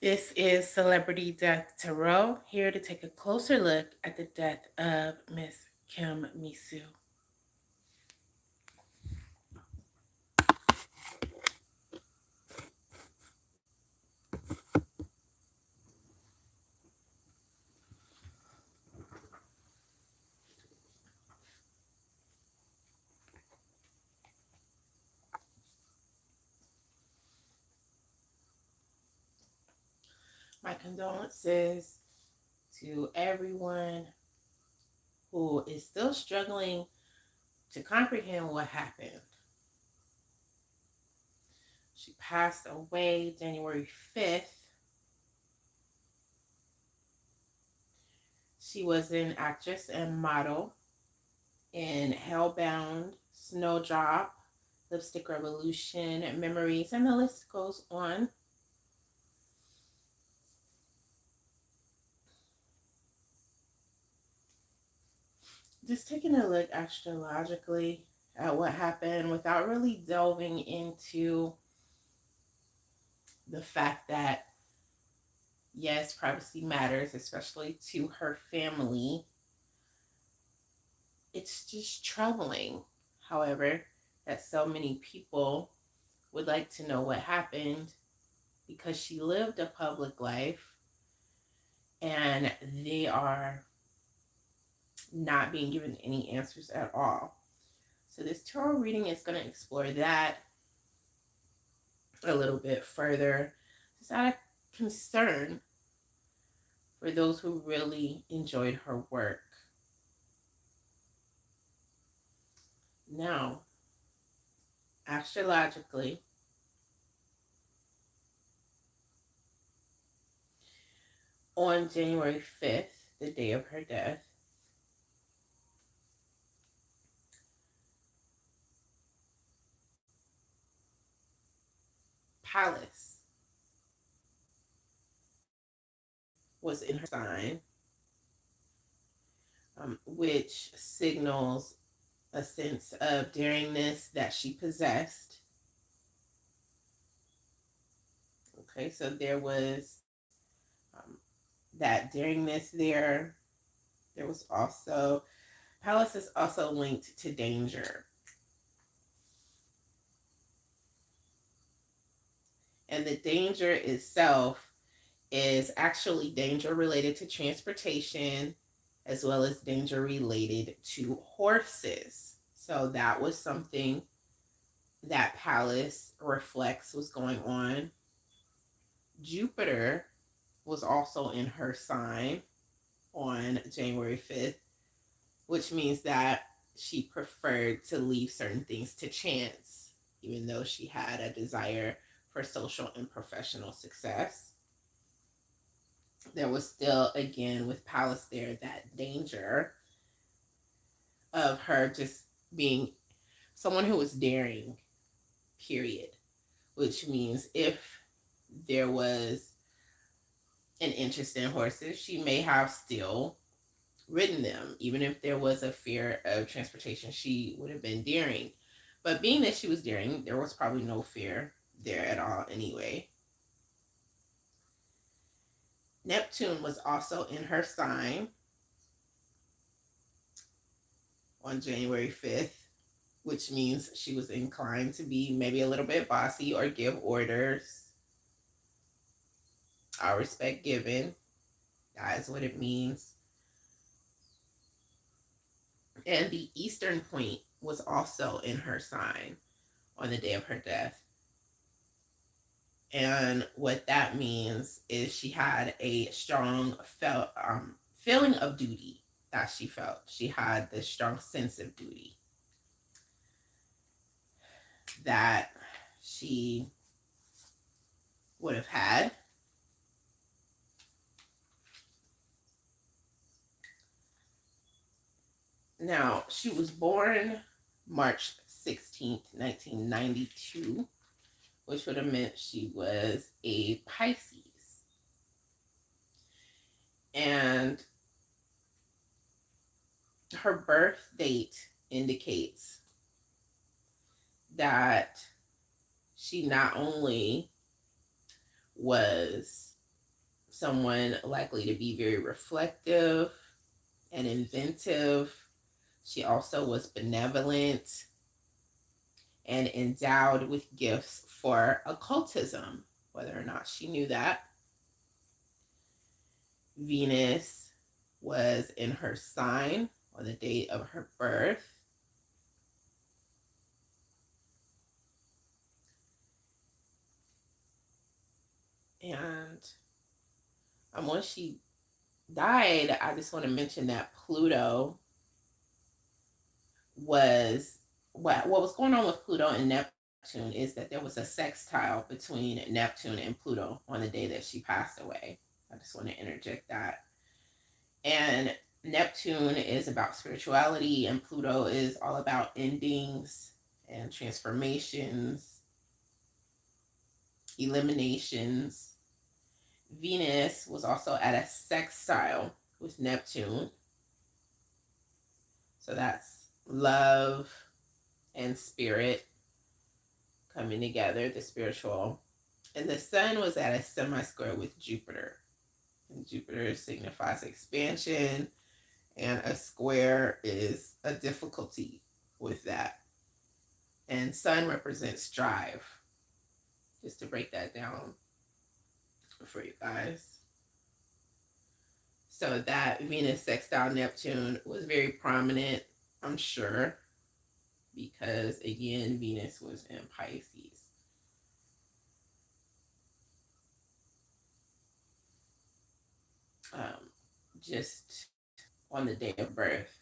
This is Celebrity Death Tarot, here to take a closer look at the death of Miss Kim Mi-soo. My condolences to everyone who is still struggling to comprehend what happened. She passed away January 5th. She was an actress and model in Hellbound, Snowdrop, Lipstick Revolution, Memories, and the list goes on. Just taking a look astrologically at what happened without really delving into the fact that, yes, privacy matters, especially to her family. It's just troubling, however, that so many people would like to know what happened because she lived a public life and they are not being given any answers at all. So this tarot reading is going to explore that a little bit further, just out of concern for those who really enjoyed her work. Now, astrologically, on January 5th, the day of her death, Pallas was in her sign, which signals a sense of daringness that she possessed. Okay, so there was that daringness there. There was also, Pallas is also linked to danger. And the danger itself is actually danger related to transportation as well as danger related to horses. So that was something that Pallas reflects was going on. Jupiter was also in her sign on January 5th, which means that she preferred to leave certain things to chance, even though she had a desire for social and professional success. There was still, again, with Pallas there, that danger of her just being someone who was daring, period. Which means if there was an interest in horses, she may have still ridden them. Even if there was a fear of transportation, she would have been daring. But being that she was daring, there was probably no fear there at all anyway. Neptune was also in her sign on January 5th, which means she was inclined to be maybe a little bit bossy or give orders. All respect given. That is what it means. And the Eastern Point was also in her sign on the day of her death. And what that means is she had a strong feeling of duty that she felt. She had this strong sense of duty that she would have had. Now, she was born March 16th, 1992, which would have meant she was a Pisces. And her birth date indicates that she not only was someone likely to be very reflective and inventive. She also was benevolent and endowed with gifts for occultism, whether or not she knew that. Venus was in her sign on the date of her birth. And once she died, I just want to mention that Pluto was, what was going on with Pluto and Neptune is that there was a sextile between Neptune and Pluto on the day that she passed away. I just want to interject that. And Neptune is about spirituality, and Pluto is all about endings and transformations, eliminations. Venus was also at a sextile with Neptune. So that's love and spirit coming together, the spiritual. And the sun was at a semi-square with Jupiter. And Jupiter signifies expansion, and a square is a difficulty with that. And sun represents drive. Just to break that down for you guys. So that Venus sextile Neptune was very prominent, I'm sure, because again, Venus was in Pisces. Just on the day of birth.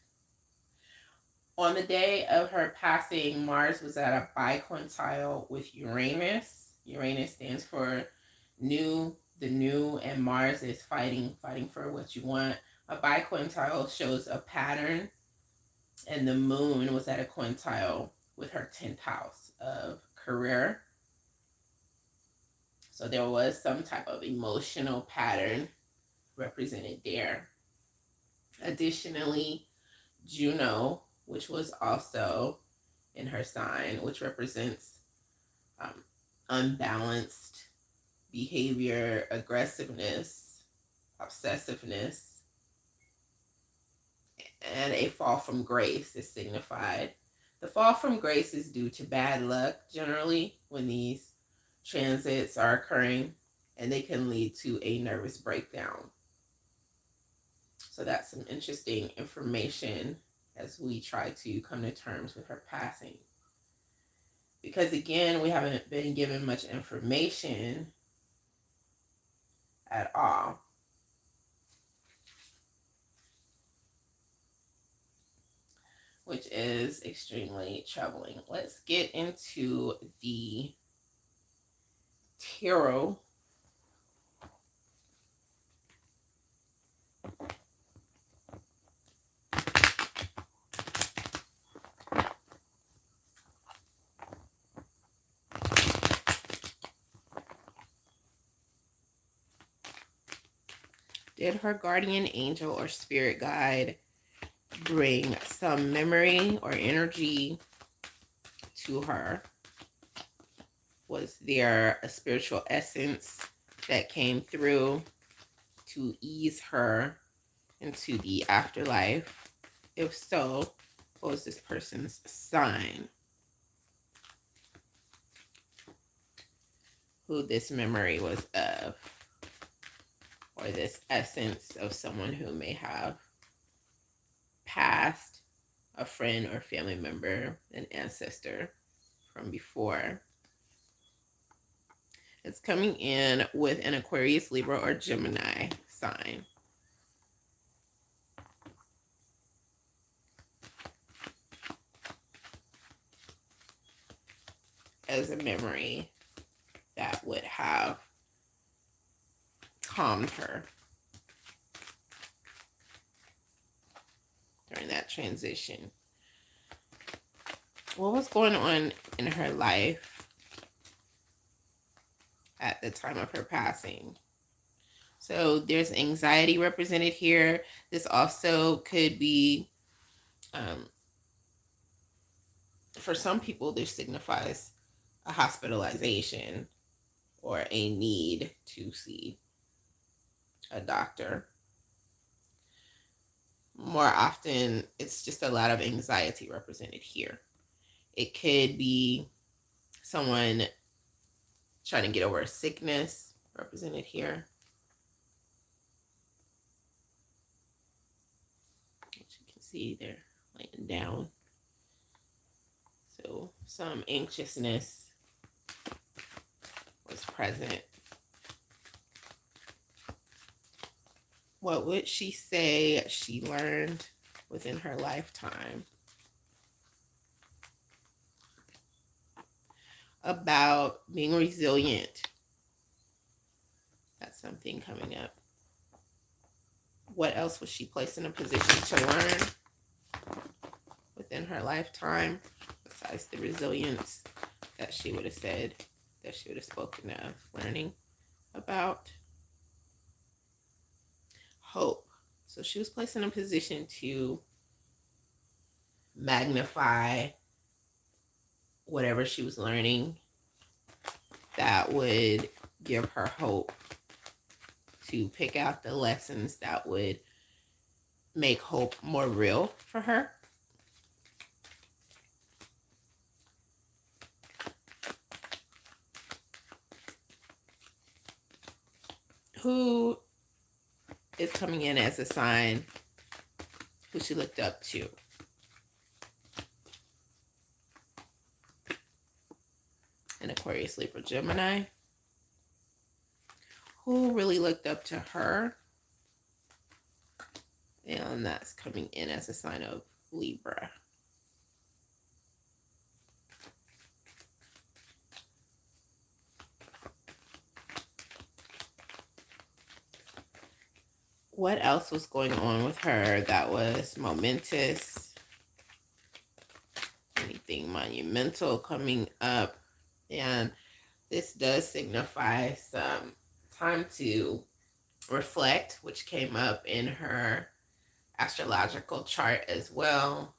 On the day of her passing, Mars was at a biquintile with Uranus. Uranus stands for new, the new, and Mars is fighting for what you want. A biquintile shows a pattern, and the moon was at a quintile with her 10th house of career. So there was some type of emotional pattern represented there. Additionally, Juno, which was also in her sign, which represents unbalanced behavior, aggressiveness, obsessiveness, and a fall from grace is signified. The fall from grace is due to bad luck, generally, when these transits are occurring, and they can lead to a nervous breakdown. So that's some interesting information as we try to come to terms with her passing. Because again, we haven't been given much information at all. Which is extremely troubling. Let's get into the tarot. Did her guardian angel or spirit guide bring some memory or energy to her? Was there a spiritual essence that came through to ease her into the afterlife? If so, what was this person's sign? Who this memory was of, or this essence of someone who may have passed, a friend or family member, an ancestor from before. It's coming in with an Aquarius, Libra, or Gemini sign. As a memory that would have calmed her during that transition. What was going on in her life at the time of her passing? So there's anxiety represented here. This also could be, for some people, this signifies a hospitalization or a need to see a doctor. More often, it's just a lot of anxiety represented here. It could be someone trying to get over a sickness represented here. As you can see, they're laying down. So some anxiousness was present. What would she say she learned within her lifetime about being resilient? That's something coming up. What else was she placed in a position to learn within her lifetime besides the resilience that she would have said, that she would have spoken of learning about? Hope. So she was placed in a position to magnify whatever she was learning that would give her hope, to pick out the lessons that would make hope more real for her. Who is coming in as a sign who she looked up to? An Aquarius, Libra, Gemini. Who really looked up to her? And that's coming in as a sign of Libra. What else was going on with her that was momentous? Anything monumental coming up? And this does signify some time to reflect, which came up in her astrological chart as well.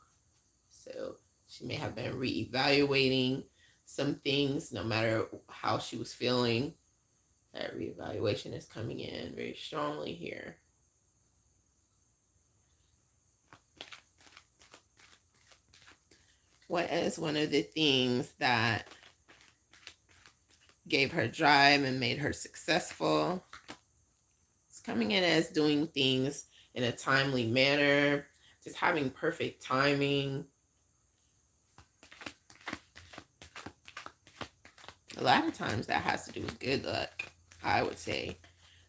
So she may have been reevaluating some things, no matter how she was feeling. That reevaluation is coming in very strongly here. What is one of the things that gave her drive and made her successful? It's coming in as doing things in a timely manner, just having perfect timing. A lot of times that has to do with good luck, I would say.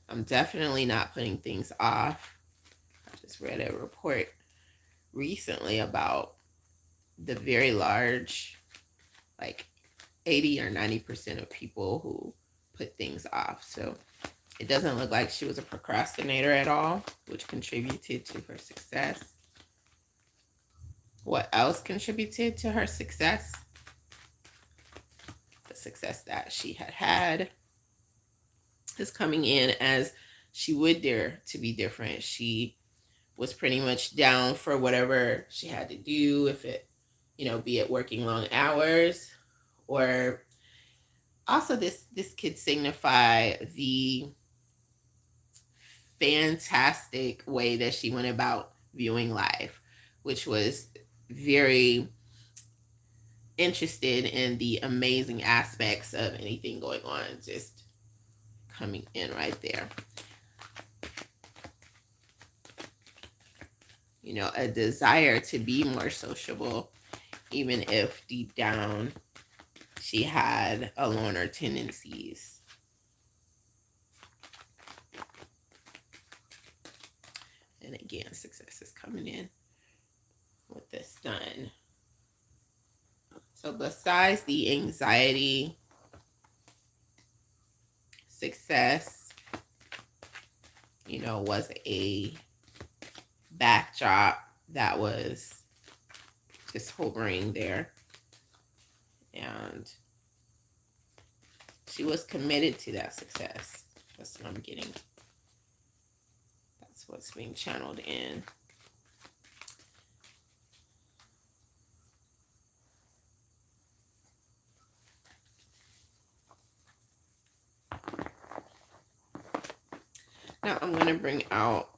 I'm definitely not putting things off. I just read a report recently about the very large, like 80 or 90% of people who put things off. So it doesn't look like she was a procrastinator at all, which contributed to her success. What else contributed to her success? The success that she had is coming in as she would dare to be different. She was pretty much down for whatever she had to do, if it, be it working long hours, or also this could signify the fantastic way that she went about viewing life, which was very interested in the amazing aspects of anything going on, just coming in right there. A desire to be more sociable, even if deep down she had a loner tendencies. And again, success is coming in with the Sun. So besides the anxiety, success, was a backdrop that was just hovering there. And she was committed to that success. That's what I'm getting. That's what's being channeled in. Now I'm going to bring out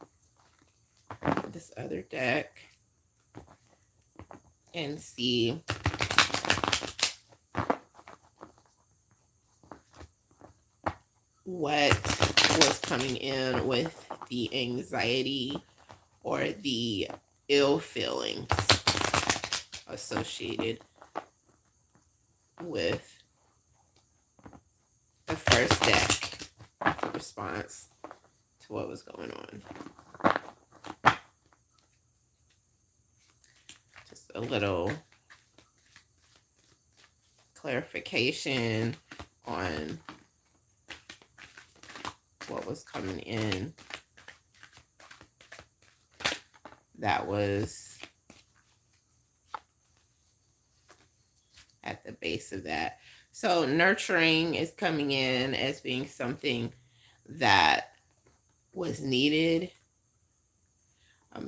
this other deck and see what was coming in with the anxiety or the ill feelings associated with the first deck in response to what was going on. Just a little clarification on what was coming in that was at the base of that. So nurturing is coming in as being something that was needed,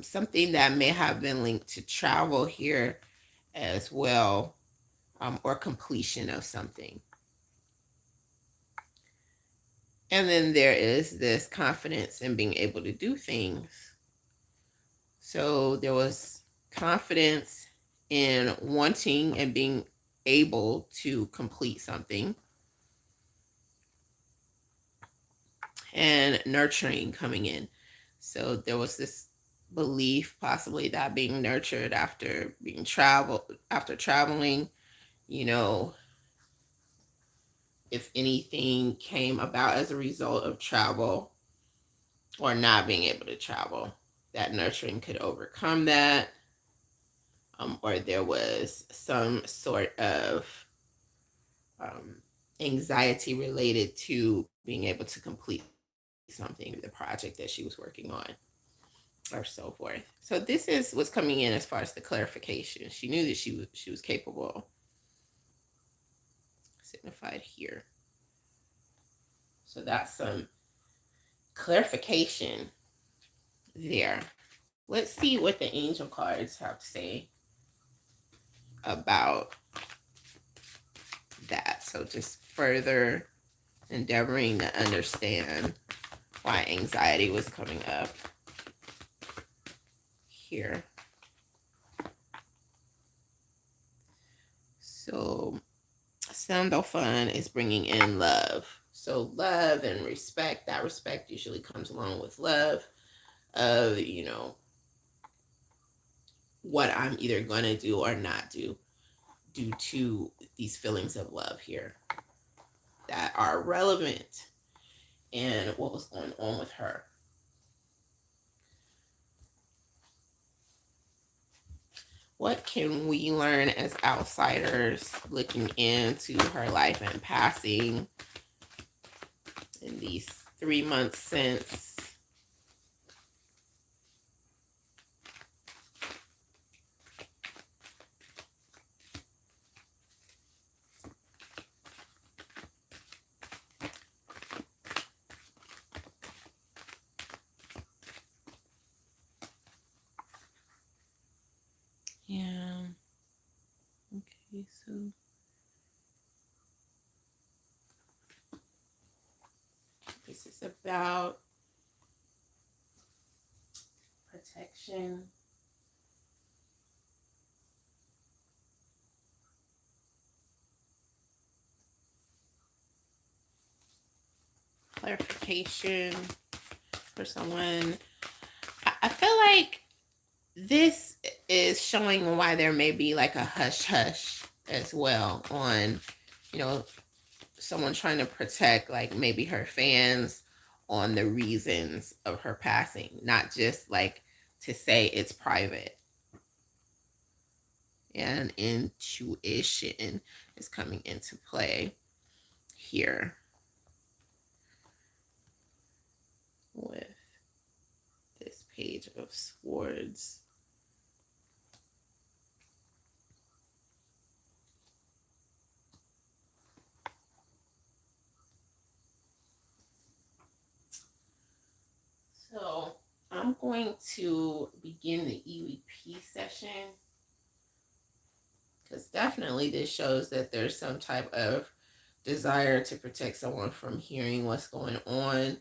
something that may have been linked to travel here as well, or completion of something. And then there is this confidence in being able to do things. So there was confidence in wanting and being able to complete something, and nurturing coming in. So there was this belief possibly that being nurtured after traveling, you know, if anything came about as a result of travel or not being able to travel, that nurturing could overcome that, or there was some sort of anxiety related to being able to complete something, the project that she was working on, or so forth. So this is what's coming in as far as the clarification. She knew that she was capable, signified here. So that's some clarification there. Let's see what the angel cards have to say about that. So just further endeavoring to understand why anxiety was coming up here. So Sandalphon is bringing in love. So love and respect, that respect usually comes along with love of, you know, what I'm either going to do or not do due to these feelings of love here that are relevant in what was going on with her. What can we learn as outsiders looking into her life and passing in these 3 months since? Yeah. Okay, so this is about protection. Clarification for someone. I feel like this is showing why there may be like a hush hush as well on, you know, someone trying to protect like maybe her fans on the reasons of her passing, not just like to say it's private. And intuition is coming into play here with this Page of Swords. So I'm going to begin the EVP session, because definitely this shows that there's some type of desire to protect someone from hearing what's going on.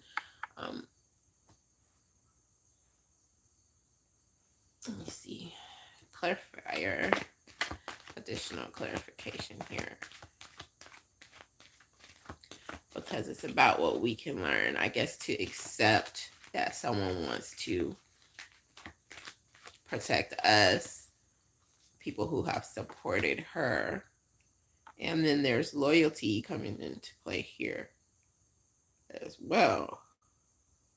Let me see. Clarifier. Additional clarification here. Because it's about what we can learn. I guess to accept that someone wants to protect us, people who have supported her. And then there's loyalty coming into play here as well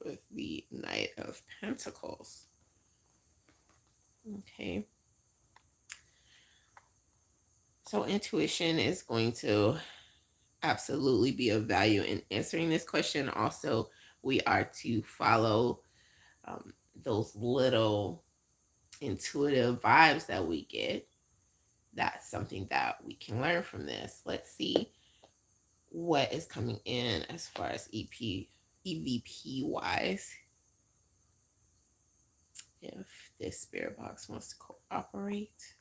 with the Knight of Pentacles. Okay. So intuition is going to absolutely be of value in answering this question. Also, we are to follow those little intuitive vibes that we get. That's something that we can learn from this. Let's see what is coming in as far as EVP wise. If this spirit box wants to cooperate.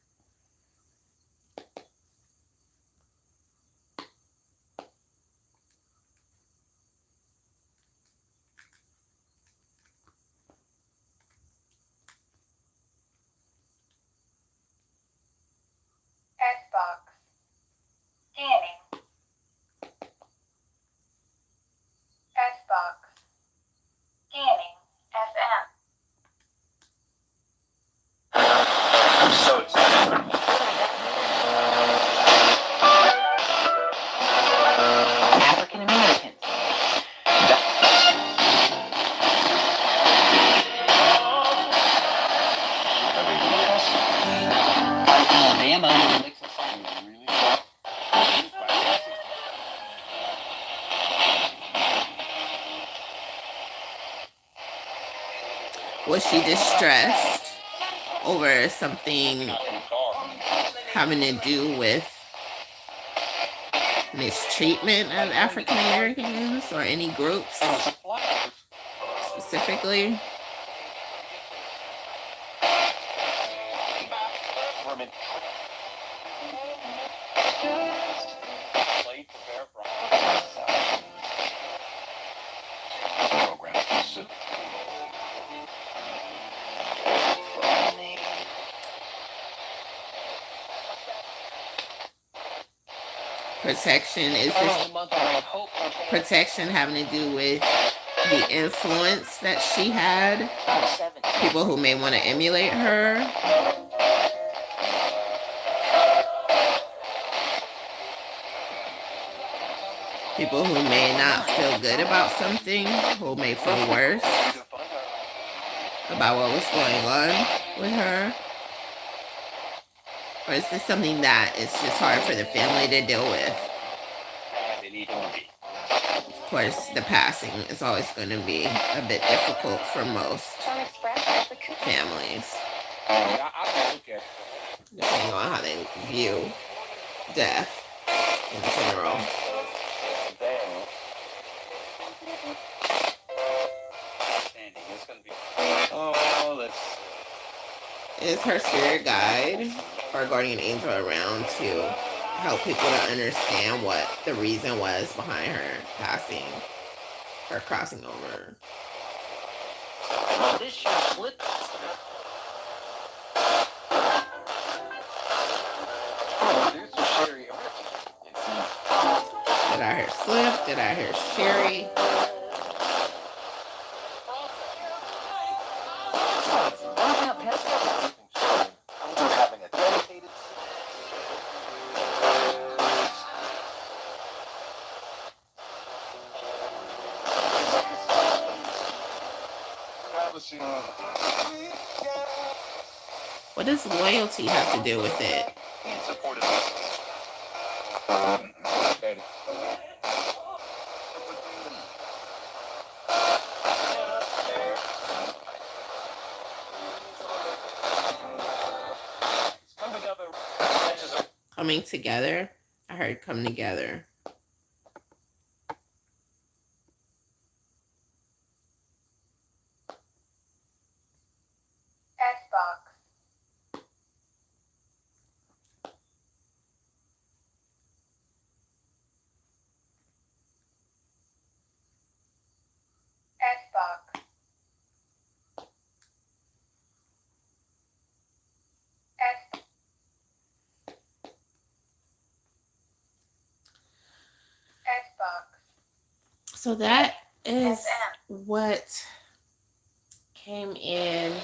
Xbox. Scanning. Xbox. Scanning. FM. I'm so excited. African Americans. Alabama. Was she distressed over something having to do with mistreatment of African Americans or any groups specifically? Protection, is this protection having to do with the influence that she had? People who may want to emulate her? People who may not feel good about something, who may feel worse about what was going on with her? Or is this something that is just hard for the family to deal with? Of course, the passing is always going to be a bit difficult for most families, depending on how they view death in general. Is her spirit guide or guardian angel around to help people to understand what the reason was behind her passing, her crossing over? This should slip. Did I hear slip? Did I hear Sherry? What does loyalty have to do with it? Coming together? I heard come together. Xbox. Xbox. So that is what came in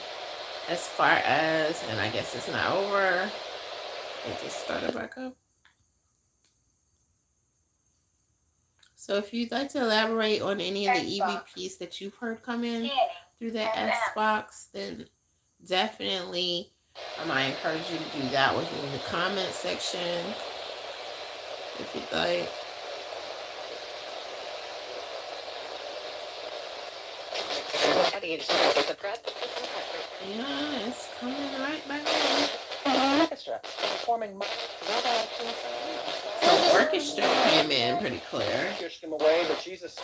as far as, and I guess it's not over. It just started back up. So if you'd like to elaborate on any of the EVPs that you've heard come in through the S box, then definitely I encourage you to do that within the comment section if you'd like. Yeah, it's coming right back in. Orchestra performing. So orchestra came in pretty clear. Pushed him away, but Jesus.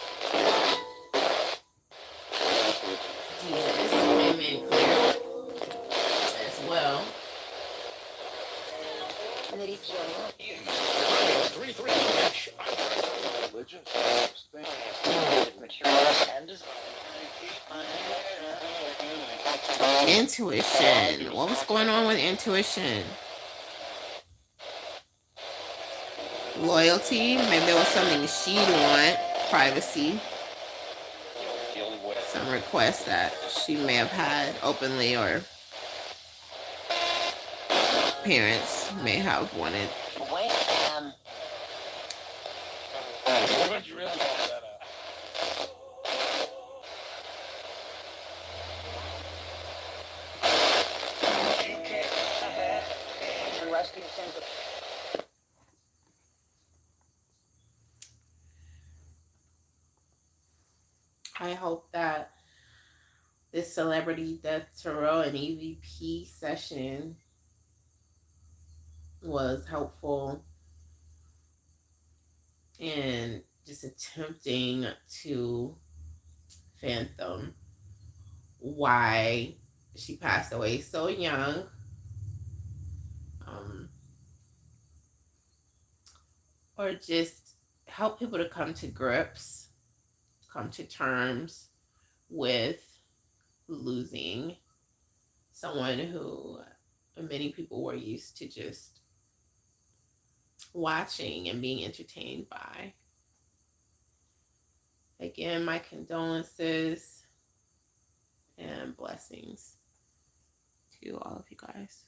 Jesus came in clear as well. Intuition. What was going on with intuition? Loyalty. Maybe there was something she'd want. Privacy. Some requests that she may have had openly, or parents may have wanted. I hope that this celebrity death tarot and EVP session was helpful in just attempting to fathom why she passed away so young. Or just help people to come to grips, come to terms with losing someone who many people were used to just watching and being entertained by. Again, my condolences and blessings to all of you guys.